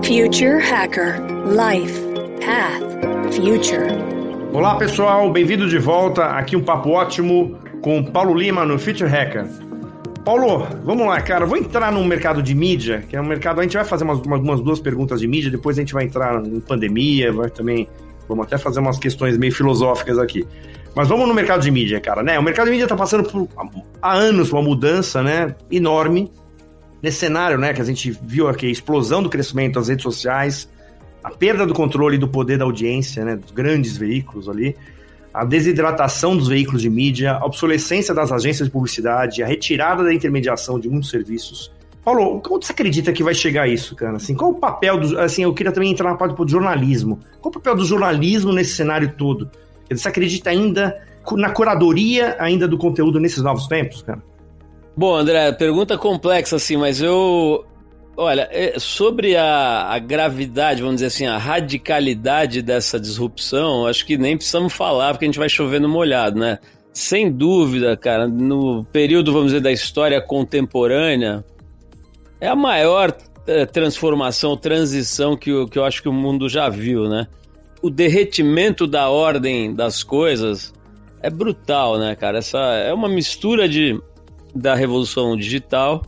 Future Hacker Life Path Future. Olá pessoal, bem-vindo de volta. Aqui um papo ótimo com Paulo Lima no Future Hacker. Paulo, vamos lá, cara. Vou entrar no mercado de mídia, que é um mercado... A gente vai fazer umas duas perguntas de mídia, depois a gente vai entrar em pandemia, vamos até fazer umas questões meio filosóficas aqui. Mas vamos no mercado de mídia, cara, né? O mercado de mídia está passando há anos uma mudança, né, enorme. Nesse cenário, né, que a gente viu aqui, a explosão do crescimento das redes sociais, a perda do controle do poder da audiência, né, dos grandes veículos ali, a desidratação dos veículos de mídia, a obsolescência das agências de publicidade, a retirada da intermediação de muitos serviços. Paulo, como você acredita que vai chegar isso, cara? Assim, qual o papel do... Assim, eu queria também entrar na parte do jornalismo. Qual o papel do jornalismo nesse cenário todo? Você acredita ainda na curadoria ainda do conteúdo nesses novos tempos, cara? Bom, André, pergunta complexa, assim, mas olha, sobre a gravidade, vamos dizer assim, a radicalidade dessa disrupção, acho que nem precisamos falar, porque a gente vai chover no molhado, né? Sem dúvida, cara, no período, vamos dizer, da história contemporânea, é a maior transformação, transição que eu acho que o mundo já viu, né? O derretimento da ordem das coisas é brutal, né, cara? Essa é uma mistura da revolução digital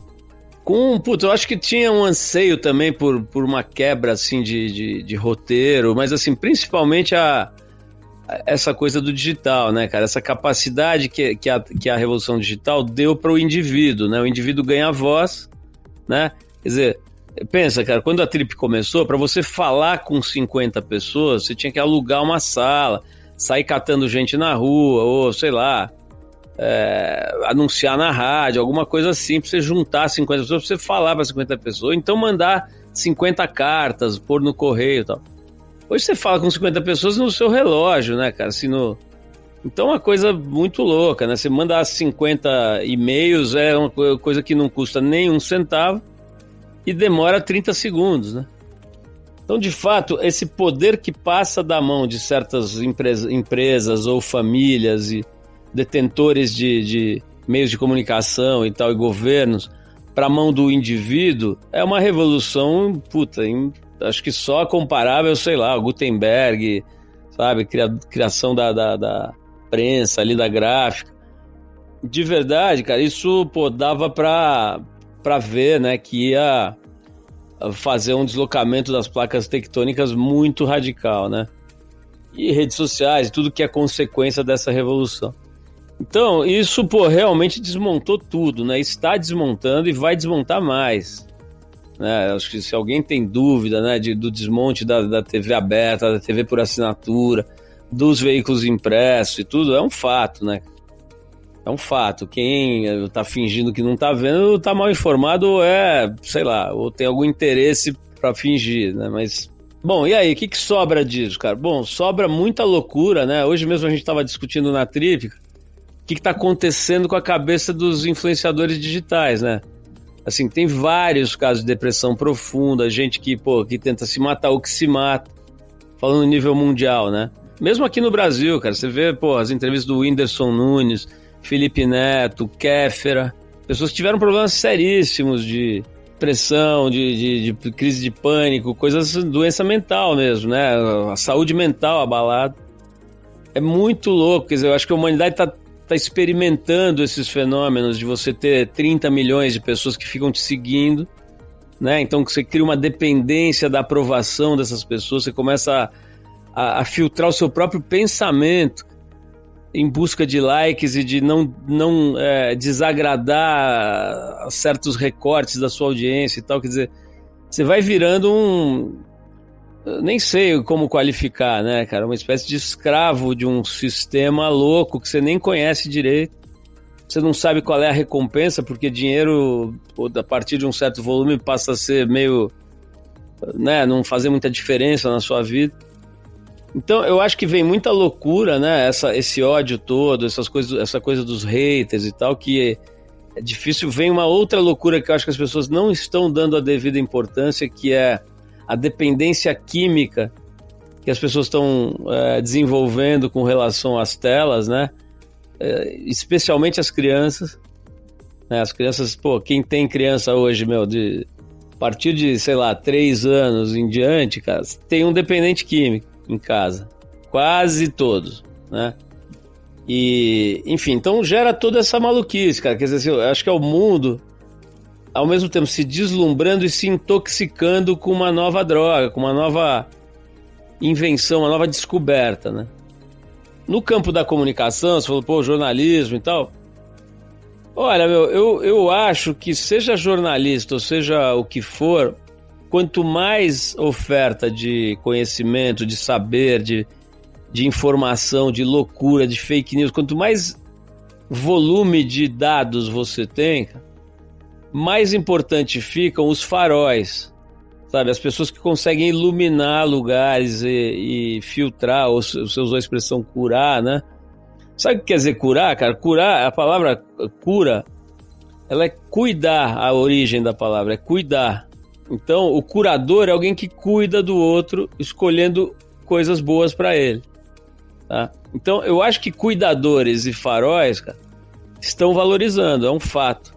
eu acho que tinha um anseio também por uma quebra, assim, de roteiro, mas, assim, principalmente essa coisa do digital, né, cara? Essa capacidade que a revolução digital deu para o indivíduo, né? O indivíduo ganha voz, né? Quer dizer, pensa, cara, quando a Trip começou, para você falar com 50 pessoas, você tinha que alugar uma sala, sair catando gente na rua, ou, sei lá, anunciar na rádio, alguma coisa assim, pra você juntar 50 pessoas, pra você falar para 50 pessoas, ou então mandar 50 cartas, pôr no correio e tal. Hoje você fala com 50 pessoas no seu relógio, né, cara? Assim, Então é uma coisa muito louca, né? Você manda 50 e-mails, é uma coisa que não custa nem um centavo e demora 30 segundos, né? Então, de fato, esse poder que passa da mão de certas empresas ou famílias e detentores de meios de comunicação e tal, e governos, para a mão do indivíduo, é uma revolução, acho que só comparável, sei lá, ao Gutenberg, sabe, criação da prensa ali, da gráfica. De verdade, cara, isso, dava para ver, né, que ia fazer um deslocamento das placas tectônicas muito radical, né? E redes sociais, tudo que é consequência dessa revolução. Então, isso, realmente desmontou tudo, né? Está desmontando e vai desmontar mais, né? Acho que se alguém tem dúvida, né, do desmonte da TV aberta, da TV por assinatura, dos veículos impressos e tudo, é um fato, né? É um fato. Quem está fingindo que não está vendo está mal informado ou sei lá, ou tem algum interesse para fingir, né? Mas, bom, e aí, o que sobra disso, cara? Bom, sobra muita loucura, né? Hoje mesmo a gente estava discutindo na Tríplica o que está acontecendo com a cabeça dos influenciadores digitais, né? Assim, tem vários casos de depressão profunda, gente que tenta se matar ou que se mata, falando no nível mundial, né? Mesmo aqui no Brasil, cara, você vê, as entrevistas do Whindersson Nunes, Felipe Neto, Kéfera, pessoas que tiveram problemas seríssimos de depressão, de crise de pânico, doença mental mesmo, né? A saúde mental abalada. É muito louco, quer dizer, eu acho que a humanidade está experimentando esses fenômenos de você ter 30 milhões de pessoas que ficam te seguindo, né? Então você cria uma dependência da aprovação dessas pessoas, você começa a filtrar o seu próprio pensamento em busca de likes e de não desagradar certos recortes da sua audiência e tal. Quer dizer, você vai virando nem sei como qualificar, né, cara? Uma espécie de escravo de um sistema louco que você nem conhece direito. Você não sabe qual é a recompensa, porque dinheiro, a partir de um certo volume, passa a ser meio, né, não fazer muita diferença na sua vida. Então, eu acho que vem muita loucura, né? Esse ódio todo, essa coisa dos haters e tal, que é difícil. Vem uma outra loucura que eu acho que as pessoas não estão dando a devida importância, que é a dependência química que as pessoas estão desenvolvendo com relação às telas, né? Especialmente as crianças. Né? As crianças, quem tem criança hoje, partir de, 3 anos em diante, cara, tem um dependente químico em casa. Quase todos, né? E, enfim, então gera toda essa maluquice, cara. Quer dizer, eu acho que é o mundo, ao mesmo tempo, se deslumbrando e se intoxicando com uma nova droga, com uma nova invenção, uma nova descoberta, né? No campo da comunicação, você falou, jornalismo e tal. Olha, eu acho que seja jornalista ou seja o que for, quanto mais oferta de conhecimento, de saber, de informação, de loucura, de fake news, quanto mais volume de dados você tem, mais importante ficam os faróis, sabe? As pessoas que conseguem iluminar lugares e filtrar, ou você usou a expressão curar, né? Sabe o que quer dizer curar, cara? Curar, a palavra cura, ela é cuidar, a origem da palavra é cuidar. Então, o curador é alguém que cuida do outro, escolhendo coisas boas para ele. Tá? Então, eu acho que cuidadores e faróis, cara, estão valorizando, é um fato.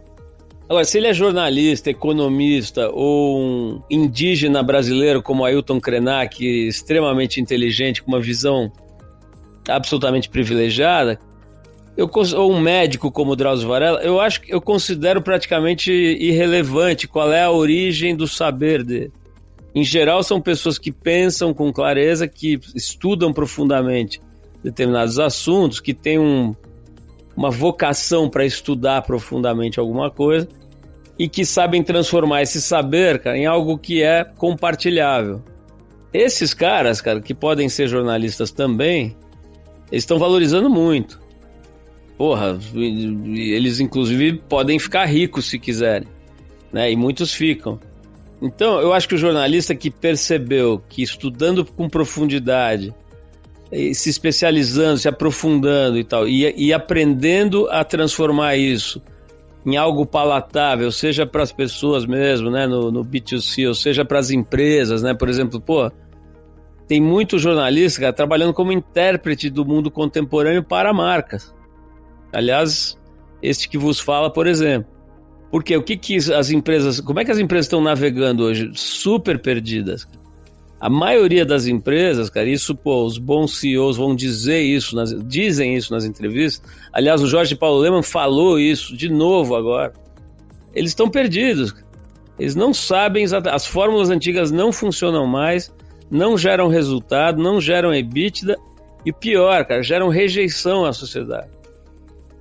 Agora, se ele é jornalista, economista ou um indígena brasileiro como Ailton Krenak, extremamente inteligente, com uma visão absolutamente privilegiada, ou um médico como Drauzio Varela, eu considero praticamente irrelevante qual é a origem do saber dele. Em geral, são pessoas que pensam com clareza, que estudam profundamente determinados assuntos, que têm uma vocação para estudar profundamente alguma coisa e que sabem transformar esse saber, cara, em algo que é compartilhável. Esses caras, cara, que podem ser jornalistas também, eles estão valorizando muito. Porra, eles inclusive podem ficar ricos se quiserem, né? E muitos ficam. Então, eu acho que o jornalista que percebeu que estudando com profundidade, se especializando, se aprofundando e tal, e aprendendo a transformar isso em algo palatável, seja para as pessoas mesmo, né, no B2C, ou seja para as empresas, né? Por exemplo, tem muito jornalista, cara, trabalhando como intérprete do mundo contemporâneo para marcas. Aliás, este que vos fala, por exemplo. Porque como é que as empresas estão navegando hoje? Super perdidas. A maioria das empresas, cara, isso, os bons CEOs vão dizem isso nas entrevistas. Aliás, o Jorge Paulo Lemann falou isso de novo agora. Eles estão perdidos. Eles não sabem, as fórmulas antigas não funcionam mais, não geram resultado, não geram EBITDA e pior, cara, geram rejeição à sociedade.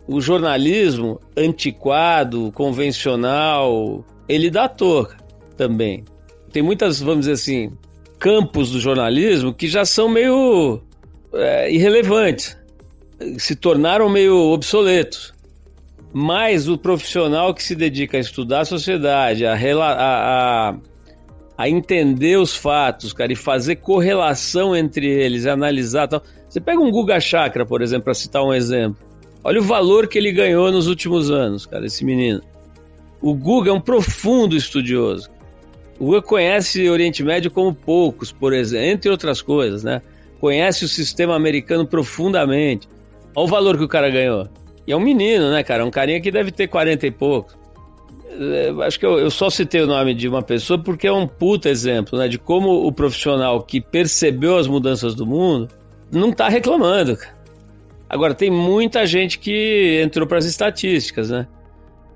O jornalismo antiquado, convencional, ele datou também. Tem muitas, vamos dizer assim, campos do jornalismo que já são meio irrelevantes, se tornaram meio obsoletos. Mas o profissional que se dedica a estudar a sociedade, a entender os fatos, cara, e fazer correlação entre eles, analisar tal. Você pega um Guga Chakra, por exemplo, para citar um exemplo. Olha o valor que ele ganhou nos últimos anos, cara, esse menino. O Guga é um profundo estudioso. O Guga conhece o Oriente Médio como poucos, por exemplo, entre outras coisas, né? Conhece o sistema americano profundamente. Olha o valor que o cara ganhou. E é um menino, né, cara? Um carinha que deve ter 40 e poucos. Acho que eu só citei o nome de uma pessoa porque é um puta exemplo, né? De como o profissional que percebeu as mudanças do mundo não tá reclamando, cara. Agora, tem muita gente que entrou para as estatísticas, né?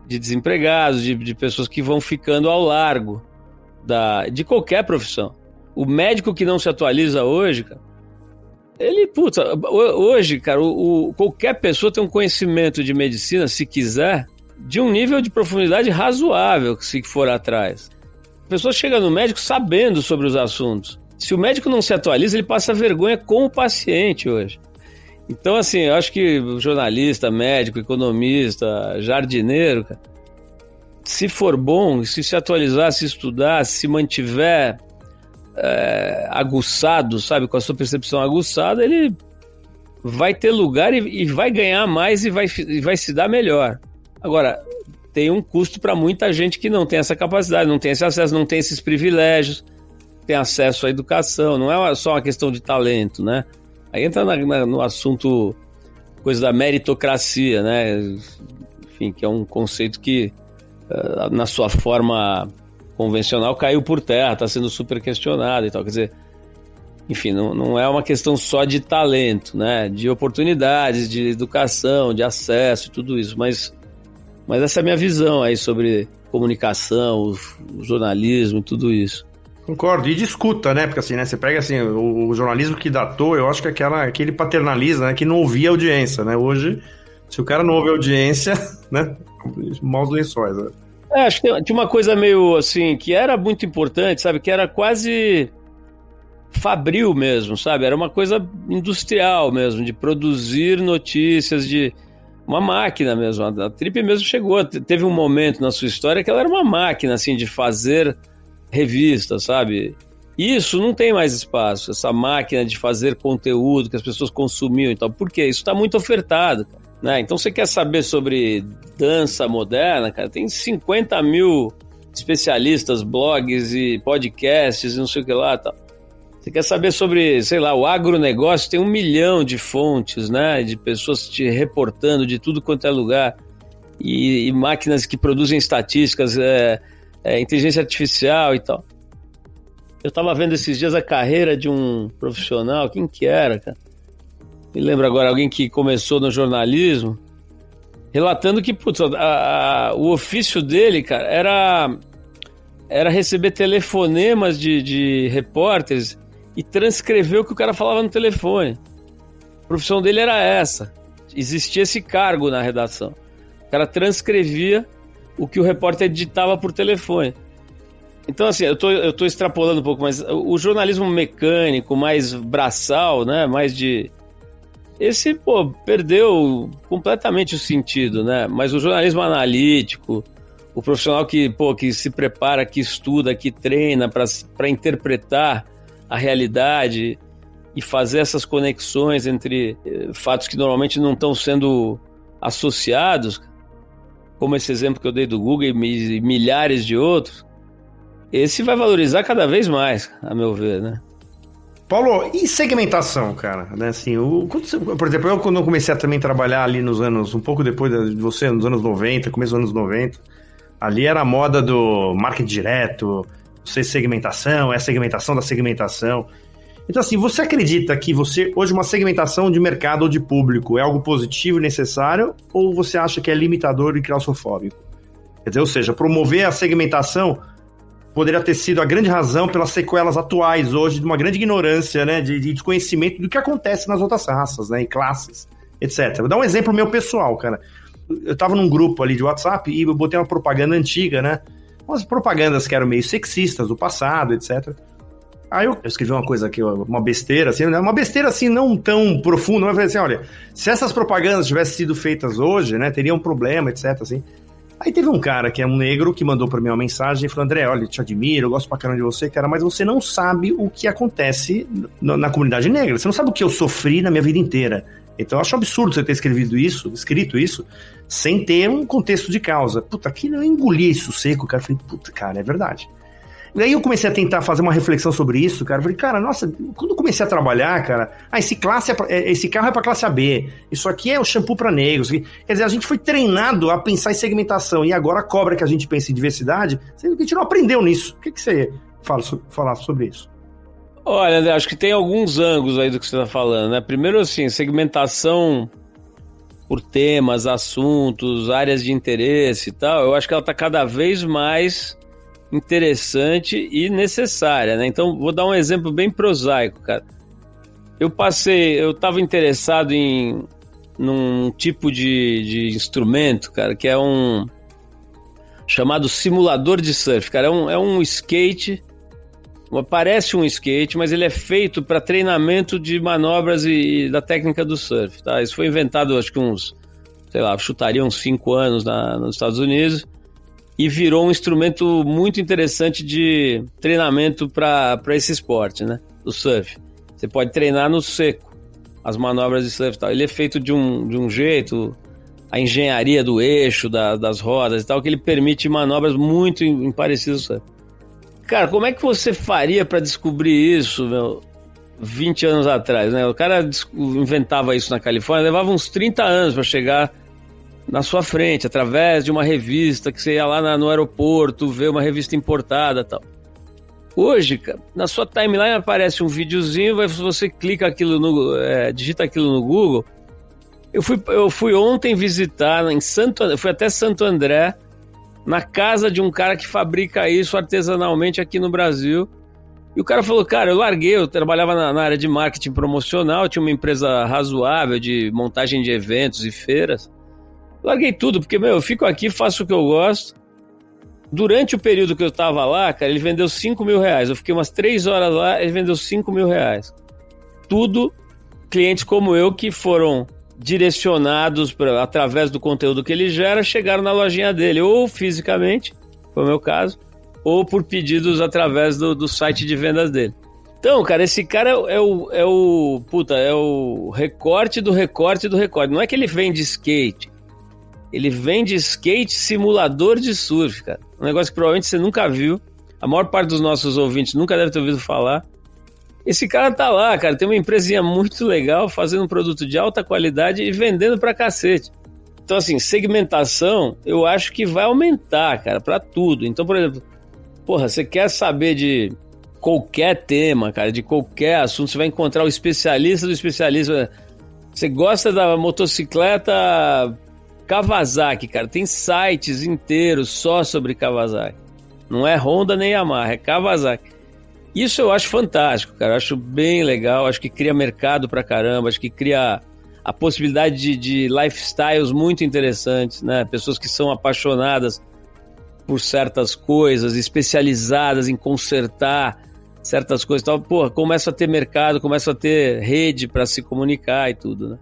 De desempregados, de pessoas que vão ficando ao largo de qualquer profissão. O médico que não se atualiza hoje, cara, hoje, cara, qualquer pessoa tem um conhecimento de medicina, se quiser, de um nível de profundidade razoável, se for atrás. A pessoa chega no médico sabendo sobre os assuntos. Se o médico não se atualiza, ele passa vergonha com o paciente hoje. Então, assim, eu acho que jornalista, médico, economista, jardineiro, cara, se for bom, se atualizar, se estudar, se mantiver aguçado, sabe, com a sua percepção aguçada, ele vai ter lugar e vai ganhar mais e vai se dar melhor. Agora, tem um custo para muita gente que não tem essa capacidade, não tem esse acesso, não tem esses privilégios, tem acesso à educação, não é só uma questão de talento, né? Aí entra no assunto, coisa da meritocracia, né? Enfim, que é um conceito que, na sua forma convencional caiu por terra, está sendo super questionado e tal. Quer dizer, enfim, não é uma questão só de talento, né? De oportunidades, de educação, de acesso, tudo isso. Mas essa é a minha visão aí sobre comunicação, o jornalismo e tudo isso. Concordo, e de escuta, né? Porque assim, né? Você pega assim, o jornalismo que datou, eu acho que aquele paternalismo, né? Que não ouvia audiência, né? Hoje, se o cara não ouve audiência, né? Maus lençóis, né? Acho que tinha uma coisa meio assim, que era muito importante, sabe? Que era quase fabril mesmo, sabe? Era uma coisa industrial mesmo, de produzir notícias, de uma máquina mesmo. A Trip mesmo chegou, teve um momento na sua história que ela era uma máquina, assim, de fazer revista, sabe? Isso não tem mais espaço, essa máquina de fazer conteúdo que as pessoas consumiam e tal. Por quê? Isso está muito ofertado, né? Então você quer saber sobre dança moderna, cara? Tem 50 mil especialistas, blogs e podcasts e não sei o que lá, tal. Você quer saber sobre, sei lá, o agronegócio? Tem 1 milhão de fontes, né? De pessoas te reportando de tudo quanto é lugar e máquinas que produzem estatísticas, inteligência artificial e tal. Eu tava vendo esses dias a carreira de um profissional, quem que era, cara? Me lembro agora, alguém que começou no jornalismo, relatando que, putz, o ofício dele, cara, era receber telefonemas de repórteres e transcrever o que o cara falava no telefone. A profissão dele era essa. Existia esse cargo na redação. O cara transcrevia o que o repórter digitava por telefone. Então, assim, eu tô extrapolando um pouco, mas o jornalismo mecânico, mais braçal, né, mais de... Esse, perdeu completamente o sentido, né? Mas o jornalismo analítico, o profissional que se prepara, que estuda, que treina para interpretar a realidade e fazer essas conexões entre fatos que normalmente não estão sendo associados, como esse exemplo que eu dei do Google e milhares de outros, esse vai valorizar cada vez mais, a meu ver, né? Paulo, e segmentação, cara? Né, assim, por exemplo, eu quando eu comecei a também trabalhar ali nos anos, um pouco depois de você, nos anos 90, começo dos anos 90, ali era a moda do marketing direto, segmentação, é a segmentação da segmentação. Então, assim, você acredita que hoje uma segmentação de mercado ou de público é algo positivo e necessário, ou você acha que é limitador e claustrofóbico? Quer dizer, ou seja, promover a segmentação poderia ter sido a grande razão pelas sequelas atuais hoje de uma grande ignorância, né, de desconhecimento do que acontece nas outras raças, né, e classes, etc. Vou dar um exemplo meu pessoal, cara. Eu tava num grupo ali de WhatsApp e eu botei uma propaganda antiga, né, umas propagandas que eram meio sexistas do passado, etc. Aí eu escrevi uma coisa aqui, uma besteira assim, não tão profunda, mas eu falei assim, olha, se essas propagandas tivessem sido feitas hoje, né, teria um problema, etc, assim. Aí teve um cara que é um negro que mandou pra mim uma mensagem e falou, André, olha, te admiro, eu gosto pra caramba de você, cara, mas você não sabe o que acontece na comunidade negra, você não sabe o que eu sofri na minha vida inteira. Então eu acho absurdo você ter escrito isso, sem ter um contexto de causa. Puta, aqui eu engoli isso seco, cara, falei, puta, cara, é verdade. E aí eu comecei a tentar fazer uma reflexão sobre isso, cara. Eu falei, cara, nossa, quando eu comecei a trabalhar, cara, esse carro é pra classe AB, isso aqui é o shampoo pra negros. Quer dizer, a gente foi treinado a pensar em segmentação e agora a cobra que a gente pensa em diversidade, a gente não aprendeu nisso. O que você fala sobre isso? Olha, André, acho que tem alguns ângulos aí do que você tá falando, né? Primeiro, assim, segmentação por temas, assuntos, áreas de interesse e tal, eu acho que ela tá cada vez mais interessante e necessária, né? Então, vou dar um exemplo bem prosaico, cara. Eu estava interessado num tipo de instrumento, cara, que é um chamado simulador de surf, cara. É um skate, parece um skate, mas ele é feito para treinamento de manobras e da técnica do surf, tá? Isso foi inventado, acho que chutaria uns 5 anos nos Estados Unidos. E virou um instrumento muito interessante de treinamento para esse esporte, né? Do surf. Você pode treinar no seco, as manobras de surf e tal. Ele é feito de um jeito, a engenharia do eixo, das rodas e tal, que ele permite manobras muito parecidas ao surf. Cara, como é que você faria para descobrir isso, 20 anos atrás, né? O cara inventava isso na Califórnia, levava uns 30 anos para chegar na sua frente, através de uma revista que você ia lá no aeroporto, ver uma revista importada e tal. Hoje, cara, na sua timeline aparece um videozinho, você clica aquilo digita aquilo no Google. Eu fui ontem visitar eu fui até Santo André, na casa de um cara que fabrica isso artesanalmente aqui no Brasil. E o cara falou, cara, eu trabalhava na área de marketing promocional, tinha uma empresa razoável de montagem de eventos e feiras. Larguei tudo, porque, eu fico aqui, faço o que eu gosto. Durante o período que eu tava lá, cara, ele vendeu 5 mil reais. Eu fiquei umas 3 horas lá, ele vendeu 5 mil reais. Tudo clientes como eu que foram direcionados através do conteúdo que ele gera, chegaram na lojinha dele, ou fisicamente, foi o meu caso, ou por pedidos através do site de vendas dele. Então, cara, esse cara é o recorte do recorte do recorte. Não é que ele vende skate, ele vende skate simulador de surf, cara. Um negócio que provavelmente você nunca viu, a maior parte dos nossos ouvintes nunca deve ter ouvido falar. Esse cara tá lá, cara, tem uma empresinha muito legal, fazendo um produto de alta qualidade e vendendo pra cacete. Então, assim, segmentação, eu acho que vai aumentar, cara, pra tudo. Então, por exemplo, você quer saber de qualquer tema, cara, de qualquer assunto, você vai encontrar o especialista do especialista. Você gosta da motocicleta Kawasaki, cara, tem sites inteiros só sobre Kawasaki. Não é Honda nem Yamaha, é Kawasaki. Isso eu acho fantástico, cara, eu acho bem legal, acho que cria mercado pra caramba, acho que cria a possibilidade de lifestyles muito interessantes, né? Pessoas que são apaixonadas por certas coisas, especializadas em consertar certas coisas e tal, começa a ter mercado, começa a ter rede para se comunicar e tudo, né?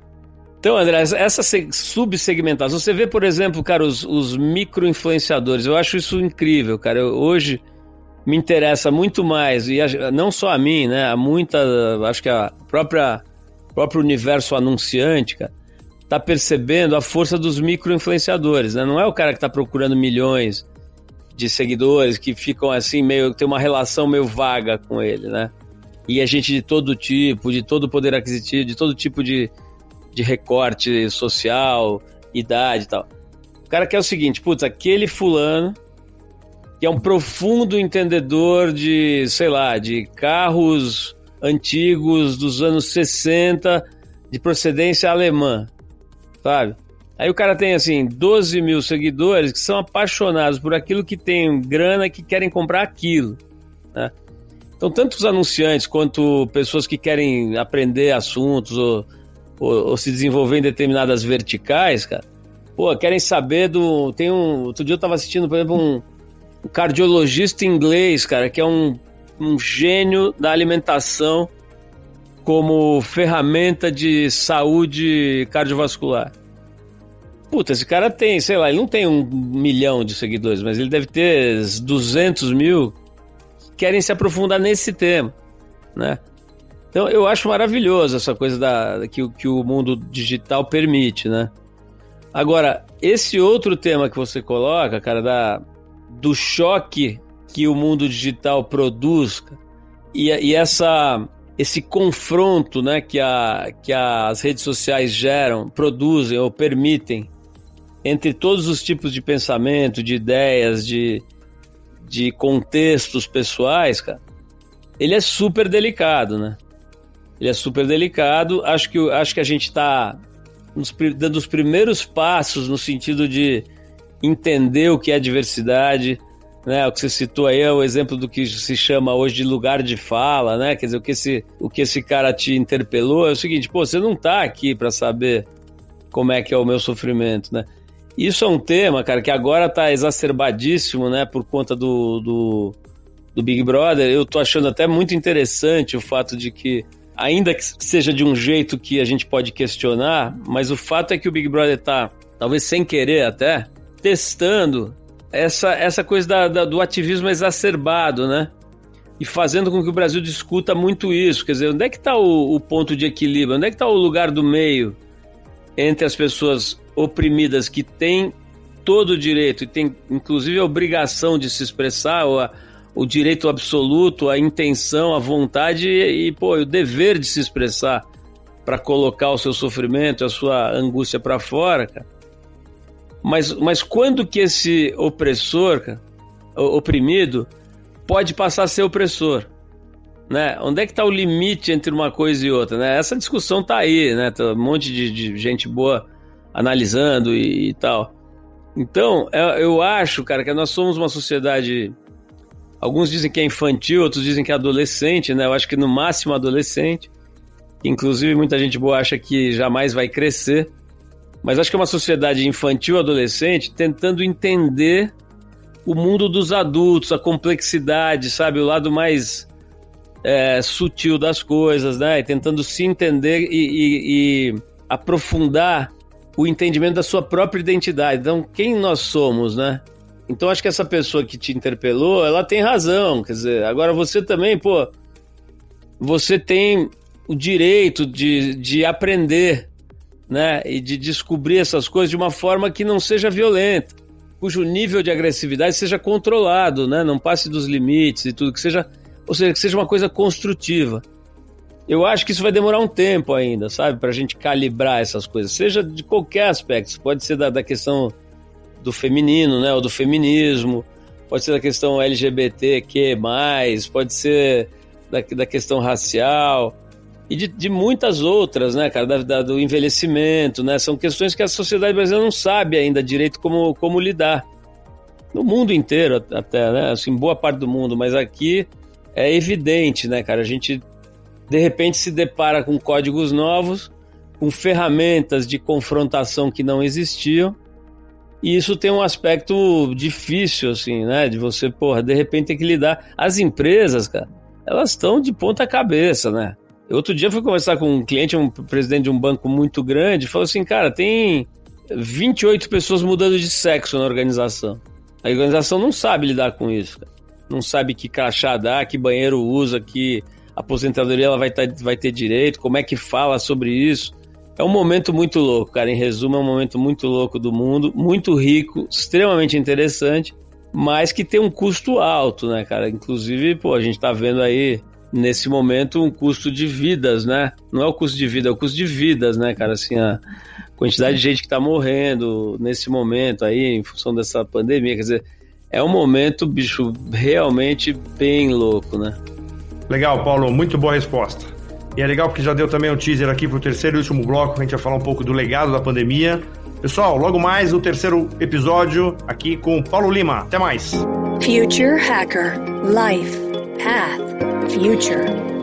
Então, André, essa subsegmentação, você vê, por exemplo, cara, os micro-influenciadores, eu acho isso incrível, cara, hoje me interessa muito mais, e não só a mim, né, acho que a próprio universo anunciante, cara, tá percebendo a força dos micro-influenciadores, né, não é o cara que tá procurando milhões de seguidores que ficam assim, tem uma relação meio vaga com ele, né, e a gente de todo tipo, de todo poder aquisitivo, de todo tipo de recorte social, idade e tal. O cara quer o seguinte, aquele fulano que é um profundo entendedor de, sei lá, de carros antigos dos anos 60, de procedência alemã, sabe? Aí o cara tem, assim, 12 mil seguidores que são apaixonados por aquilo, que tem grana, que querem comprar aquilo, né? Então, tanto os anunciantes quanto pessoas que querem aprender assuntos ou se desenvolver em determinadas verticais, cara, querem saber outro dia eu tava assistindo, por exemplo, um cardiologista inglês, cara, que é um gênio da alimentação como ferramenta de saúde cardiovascular. Esse cara tem, sei lá, ele não tem 1 milhão de seguidores, mas ele deve ter 200 mil que querem se aprofundar nesse tema, né? Então, eu acho maravilhoso essa coisa que o mundo digital permite, né? Agora, esse outro tema que você coloca, cara, do choque que o mundo digital produz e esse confronto, né, que as redes sociais produzem ou permitem entre todos os tipos de pensamento, de ideias, de contextos pessoais, cara, ele é super delicado, né? Ele é super delicado. Acho que a gente está dando os primeiros passos no sentido de entender o que é diversidade, né? O que você citou aí é o exemplo do que se chama hoje de lugar de fala, né? Quer dizer, o que esse cara te interpelou é o seguinte, você não está aqui para saber como é que é o meu sofrimento, né? Isso é um tema, cara, que agora está exacerbadíssimo, né? Por conta do Big Brother. Eu tô achando até muito interessante o fato de que, ainda que seja de um jeito que a gente pode questionar, mas o fato é que o Big Brother tá, talvez sem querer até, testando essa coisa do ativismo exacerbado, né? E fazendo com que o Brasil discuta muito isso. Quer dizer, onde é que está o ponto de equilíbrio? Onde é que está o lugar do meio entre as pessoas oprimidas que têm todo o direito e têm, inclusive, a obrigação de se expressar, o direito absoluto, a intenção, a vontade e o dever de se expressar para colocar o seu sofrimento, a sua angústia para fora, cara. Mas quando que esse opressor, cara, oprimido, pode passar a ser opressor? Né? Onde é que está o limite entre uma coisa e outra? Né? Essa discussão está aí, né? Tá um monte de gente boa analisando e tal. Então, eu acho, cara, que nós somos uma sociedade... Alguns dizem que é infantil, outros dizem que é adolescente, né? Eu acho que no máximo adolescente. Inclusive, muita gente boa acha que jamais vai crescer. Mas acho que é uma sociedade infantil, adolescente, tentando entender o mundo dos adultos, a complexidade, sabe? O lado mais sutil das coisas, né? E tentando se entender e aprofundar o entendimento da sua própria identidade. Então, quem nós somos, né? Então, acho que essa pessoa que te interpelou, ela tem razão. Quer dizer, agora você também, você tem o direito de aprender, né? E de descobrir essas coisas de uma forma que não seja violenta, cujo nível de agressividade seja controlado, né? Não passe dos limites e tudo, ou seja, que seja uma coisa construtiva. Eu acho que isso vai demorar um tempo ainda, sabe? Pra gente calibrar essas coisas, seja de qualquer aspecto. Pode ser da questão do feminino, né? Ou do feminismo, pode ser da questão LGBTQ+, pode ser da questão racial e de muitas outras, né, cara? Do envelhecimento, né? São questões que a sociedade brasileira não sabe ainda direito como lidar. No mundo inteiro até, né? Assim, boa parte do mundo, mas aqui é evidente, né, cara? A gente, de repente, se depara com códigos novos, com ferramentas de confrontação que não existiam, e isso tem um aspecto difícil, assim, né? De você, de repente ter que lidar. As empresas, cara, elas estão de ponta cabeça, né? Outro dia eu fui conversar com um cliente, um presidente de um banco muito grande, falou assim, cara, tem 28 pessoas mudando de sexo na organização. A organização não sabe lidar com isso, cara. Não sabe que crachá dá, que banheiro usa, que aposentadoria ela vai ter direito, como é que fala sobre isso. É um momento muito louco, cara. Em resumo, é um momento muito louco do mundo, muito rico, extremamente interessante, mas que tem um custo alto, né, cara? Inclusive, a gente tá vendo aí, nesse momento, um custo de vidas, né? Não é o custo de vida, é o custo de vidas, né, cara? Assim, a quantidade de gente que tá morrendo nesse momento aí, em função dessa pandemia. Quer dizer, é um momento, bicho, realmente bem louco, né? Legal, Paulo. Muito boa resposta. E é legal porque já deu também um teaser aqui pro terceiro e último bloco, a gente vai falar um pouco do legado da pandemia. Pessoal, logo mais o terceiro episódio aqui com o Paulo Lima. Até mais! Future Hacker. Life. Path. Future.